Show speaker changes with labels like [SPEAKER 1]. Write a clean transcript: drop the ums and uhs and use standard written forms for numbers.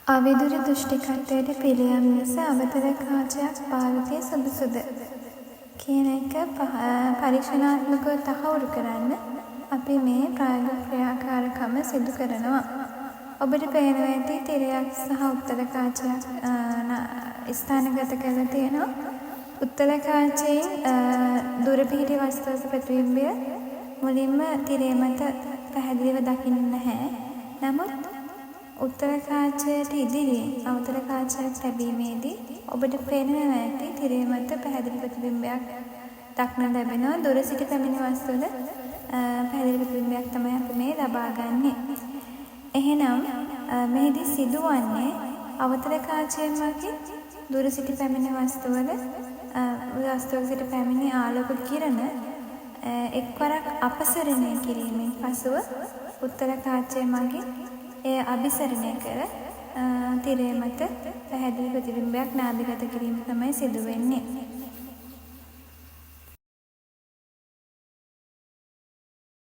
[SPEAKER 1] අවිදුර දෘෂ්ටිකත්වයට පිළියම් ලෙස අවතර කාචයක් පාවිතය සුදුසුද කියන එක පරීක්ෂණාත්මකව තහවුරු කරන්න අපි මේ ප්‍රායෝගික ක්‍රියාකාරකම සිදු කරනවා. ඔබට පේනවා ඇති තිරයක් සහ උත්තර කාචයක් ස්ථානගත කරලා තියෙනවා. උත්තර කාචයෙන් දුර පිහිටි වස්තුවක ප්‍රතිබිම්බය මුලින්ම තිරය මත පැහැදිලිව දකින්න නැහැ. නමුත් උත්තර කාචයට ඉදිරියෙන් අවතර කාචයක් තැබීමේදී ඔබට පේනවා ඇති තිරය මත පැහැදිලි ප්‍රතිබිම්බයක් දක්නට ලැබෙනවා. දුර සිට පැමිණි වස්තුවල පැහැදිලි ප්‍රතිබිම්බයක් තමයි අපි මේ ලබා ගන්නෙ. එහෙනම් මෙහිදී සිදුවන්නේ අවතර කාචයෙන් වගේ දුර සිට පැමිණි වස්තුවල වස්තුවක සිට පැමිණි ආලෝක කිරණ එක්වරක් අපසරණය කිරීමෙන් පසුව උත්තර කාචය මගින් එය අභිසරණය කර තිරය මත පැහැදිලි ප්‍රතිබිම්බයක් නාභිගත කිරීම තමයි සිදු වෙන්නේ.